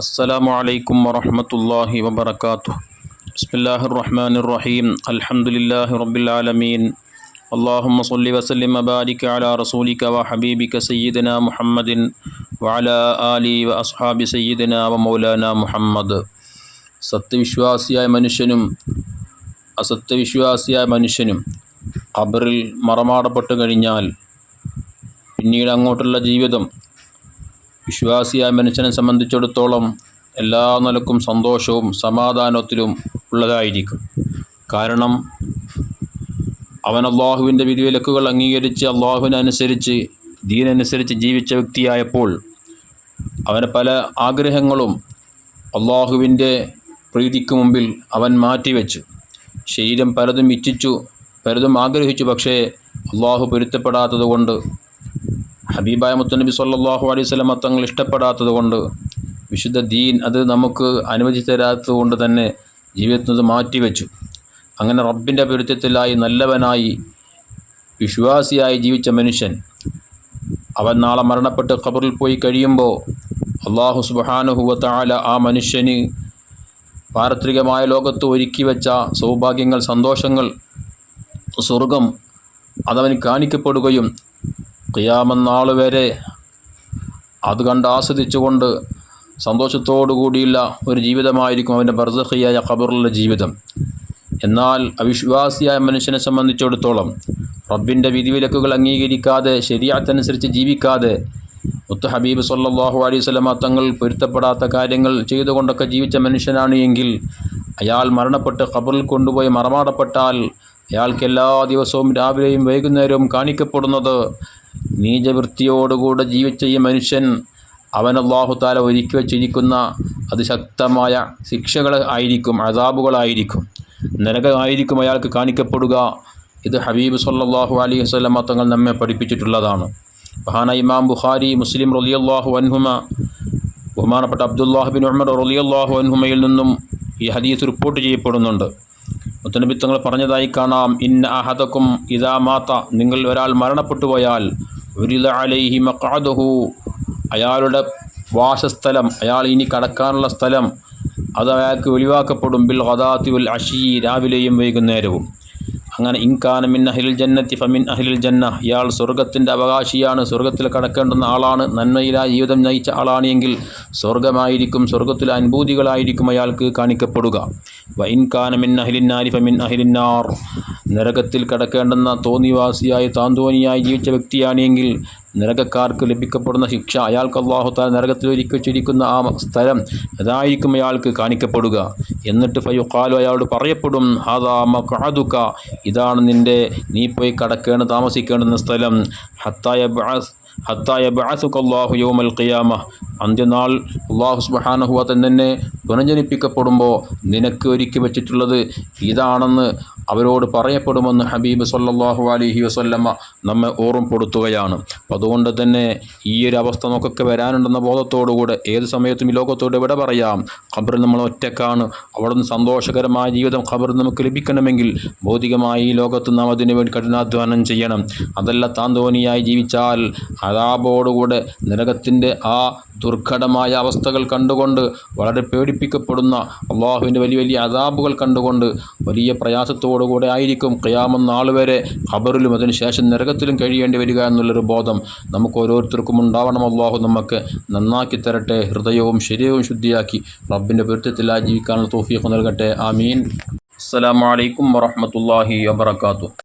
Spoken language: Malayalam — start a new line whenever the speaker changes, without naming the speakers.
അസ്സലാമു അലൈക്കും വറഹ്മത്തുള്ളാഹി വബറകാതുഹു. ബിസ്മില്ലാഹിർ റഹ്മാനിർ റഹീം. അൽഹംദുലില്ലാഹി റബ്ബിൽ ആലമീൻ. അല്ലാഹുമ്മ സ്വല്ലി വസല്ലിം വബാരിക് അലാ റസൂലിക വഹബീബിക സയ്യിദിനാ മുഹമ്മദിൻ വഅലാ ആലിഹി വഅസ്ഹാബി സയ്യിദിനാ വമൗലാനാ മുഹമ്മദ്. സത്യവിശ്വാസിയായ മനുഷ്യനും അസത്യവിശ്വാസിയായ മനുഷ്യനും ഖബറിൽ മറമാടപ്പെട്ടു കഴിഞ്ഞാൽ പിന്നീട് അങ്ങോട്ടുള്ള ജീവിതം വിശ്വാസിയായ മനുഷ്യനെ സംബന്ധിച്ചിടത്തോളം എല്ലാ നിലക്കും സന്തോഷവും സമാധാനത്തിലും ഉള്ളതായിരിക്കും. കാരണം അവൻ അള്ളാഹുവിൻ്റെ വിധിവിലക്കുകൾ അംഗീകരിച്ച് അള്ളാഹുവിനനുസരിച്ച് ദീനനുസരിച്ച് ജീവിച്ച വ്യക്തിയായപ്പോൾ അവന് പല ആഗ്രഹങ്ങളും അള്ളാഹുവിൻ്റെ പ്രീതിക്ക് മുമ്പിൽ അവൻ മാറ്റിവെച്ചു. ശരീരം പലതും ഇച്ഛിച്ചു, പലതും ആഗ്രഹിച്ചു. പക്ഷേ അള്ളാഹു പൊരുത്തപ്പെടാത്തത് കൊണ്ട്, ഹബീബായ മുത്തുനബി സല്ലല്ലാഹു അലൈഹി വസല്ലം തങ്ങൾ ഇഷ്ടപ്പെടാത്തത് കൊണ്ട്, വിശുദ്ധ ദീൻ അത് നമുക്ക് അനുവദിച്ചു തരാത്തത് കൊണ്ട് തന്നെ ജീവിതത്തിൽ മാറ്റിവെച്ചു. അങ്ങനെ റബ്ബിൻ്റെ പൊരുത്തത്തിലായി നല്ലവനായി വിശ്വാസിയായി ജീവിച്ച മനുഷ്യൻ അവൻ നാളെ മരണപ്പെട്ട് ഖബറിൽ പോയി കഴിയുമ്പോൾ അല്ലാഹു സുബ്ഹാനഹു വ തആല ആ മനുഷ്യന് പാരത്രികമായ ലോകത്ത് ഒരുക്കി വെച്ച സൗഭാഗ്യങ്ങൾ, സന്തോഷങ്ങൾ, സ്വർഗം അതവന് കാണിക്കപ്പെടുകയും ഖിയാമത്ത് നാൾ വരെ അത് കണ്ട് ആസ്വദിച്ചുകൊണ്ട് സന്തോഷത്തോടു കൂടിയുള്ള ഒരു ജീവിതമായിരിക്കും അവൻ്റെ ബർസഖിയായ ഖബറിലുള്ള ജീവിതം. എന്നാൽ അവിശ്വാസിയായ മനുഷ്യനെ സംബന്ധിച്ചിടത്തോളം റബ്ബിൻ്റെ വിധിവിലക്കുകൾ അംഗീകരിക്കാതെ ശരീഅത്തനുസരിച്ച് ജീവിക്കാതെ മുത്ത് ഹബീബ് സല്ലല്ലാഹു അലൈഹി വസല്ലം തങ്ങൾ പൊരുത്തപ്പെടാത്ത കാര്യങ്ങൾ ചെയ്തുകൊണ്ടൊക്കെ ജീവിച്ച മനുഷ്യനാണ് എങ്കിൽ അയാൾ മരണപ്പെട്ട് ഖബറിൽ കൊണ്ടുപോയി മറമാടപ്പെട്ടാൽ അയാൾക്ക് എല്ലാ ദിവസവും രാവിലെയും വൈകുന്നേരവും കാണിക്കപ്പെടുന്നത് നീചവൃത്തിയോടുകൂടെ ജീവിച്ച ഈ മനുഷ്യൻ അവൻ അല്ലാഹു തആല ഒരുക്കി വച്ചിരിക്കുന്ന അതിശക്തമായ ശിക്ഷകൾ ആയിരിക്കും, അദാബുകളായിരിക്കും, നരകമായിരിക്കും അയാൾക്ക് കാണിക്കപ്പെടുക. ഇത് ഹബീബ് സല്ലല്ലാഹു അലൈഹി വസല്ലം തങ്ങൾ നമ്മെ പഠിപ്പിച്ചിട്ടുള്ളതാണ്. മഹാനായ ഇമാം ബുഖാരി, മുസ്ലിം റളിയല്ലാഹു അൻഹുമ, ബഹുമാനപ്പെട്ട അബ്ദുല്ലാഹ് ബിൻ ഉമർ റളിയല്ലാഹു അൻഹുമയിൽ നിന്നും ഈ ഹദീസ് റിപ്പോർട്ട് ചെയ്യപ്പെടുന്നുണ്ട്. മുത്തനബി തങ്ങൾ പറഞ്ഞതായി കാണാം, ഇന്ന അഹദക്കും ഇദാ മാത, നിങ്ങൾ ഒരാൾ മരണപ്പെട്ടു പോയാൽ ഉരിദ അലൈഹി മഖഅദുഹു, അയാളുടെ വാസസ്ഥലം, അയാൾ ഇനി കടക്കാനുള്ള സ്ഥലം അത് അയാൾക്ക് ഒഴിവാക്കപ്പെടും. ബിൽ ഗദാത്തി വൽ അശീ, രാവിലെയും വൈകുന്നേരവും. അങ്ങനെ ഇൻകാന മിൻ അഹ്ലിൽ ജന്നത്തി ഫമിൻ അഹ്ലിൽ ജന്ന, ഇയാൾ സ്വർഗത്തിൻ്റെ അവകാശിയാണ്, സ്വർഗത്തിൽ കടക്കേണ്ടുന്ന ആളാണ്, നന്മയിലായ ജീവിതം നയിച്ച ആളാണ് എങ്കിൽ സ്വർഗമായിരിക്കും, സ്വർഗത്തിലെ അനുഭൂതികളായിരിക്കും അയാൾക്ക് കാണിക്കപ്പെടുക. വ ഇൻകാന മിൻ അഹ്ലിൻ നാരി ഫമിൻ അഹ്ലിൻ നാർ, നരകത്തിൽ കടക്കേണ്ടുന്ന തോന്നിവാസിയായി താന്തോന്നിയായി ജീവിച്ച വ്യക്തിയാണ് എങ്കിൽ നരകക്കാർക്ക് ലഭിക്കപ്പെടുന്ന ശിക്ഷ, അയാൾക്ക് അല്ലാഹു തആല നരകത്തിൽ ഒരുക്കി വച്ചിരിക്കുന്ന ആ സ്ഥലം അതായിരിക്കും അയാൾക്ക് കാണിക്കപ്പെടുക. എന്നിട്ട് ഫയുഖാലു, അയാളോട് പറയപ്പെടും, ഹാദാ മഖഅദുക, ഇതാണ് നീ പോയി കടക്കേണ്ട താമസിക്കേണ്ടുന്ന സ്ഥലം. ഹത്താ യബ്അസുക അല്ലാഹു യൗമൽ ഖിയാമ, അന്ത്യനാൾ അല്ലാഹു സുബ്ഹാനഹു വ തആല തന്നെ പുനർജനിപ്പിക്കപ്പെടുമ്പോൾ നിനക്ക് ഒരുക്കി വച്ചിട്ടുള്ളത് ഇതാണെന്ന് അവരോട് പറയപ്പെടുമെന്ന് ഹബീബ് സല്ലല്ലാഹു അലൈഹി വസല്ലമ നമ്മെ ഓർമ്മപ്പെടുത്തുകയാണ്. അപ്പോൾ അതുകൊണ്ട് തന്നെ ഈ ഒരു അവസ്ഥ നമുക്കൊക്കെ വരാനുണ്ടെന്ന ബോധത്തോടുകൂടെ ഏത് സമയത്തും ഈ ലോകത്തോട് വിട പറയാം. ഖബറിൽ നമ്മൾ ഒറ്റക്കാണ്. അവിടെ നിന്ന് സന്തോഷകരമായ ജീവിതം ഖബറിൽ നമുക്ക് ലഭിക്കണമെങ്കിൽ ഭൗതികമായി ഈ ലോകത്ത് നാം അതിനു വേണ്ടി കഠിനാധ്വാനം ചെയ്യണം. അതല്ല താന്തോന്നിയായി ജീവിച്ചാൽ അദാബോടുകൂടെ നരകത്തിൻ്റെ ആ ദുർഘടമായ അവസ്ഥകൾ കണ്ടുകൊണ്ട് വളരെ പേടിപ്പിക്കപ്പെടുന്ന അള്ളാഹുവിൻ്റെ വലിയ വലിയ അദാബുകൾ കണ്ടുകൊണ്ട് വലിയ പ്രയാസത്തോടുകൂടെ ആയിരിക്കും ഖിയാമത്ത് നാൾ വരെ ഖബറിലും അതിനുശേഷം നരകത്തിലും കഴിയേണ്ടി വരിക എന്നുള്ളൊരു ബോധം നമുക്ക് ഓരോരുത്തർക്കും ഉണ്ടാവണം. അള്ളാഹു നമുക്ക് നന്നാക്കി തരട്ടെ, ഹൃദയവും ശരീരവും ശുദ്ധിയാക്കി റബ്ബിൻ്റെ പൊരുത്തത്തിലായി ജീവിക്കാനുള്ള തൗഫീഖ് നൽകട്ടെ. ആമീൻ. അസ്സലാമു അലൈക്കും വറഹ്മത്തുള്ളാഹി വബറകാതുഹു.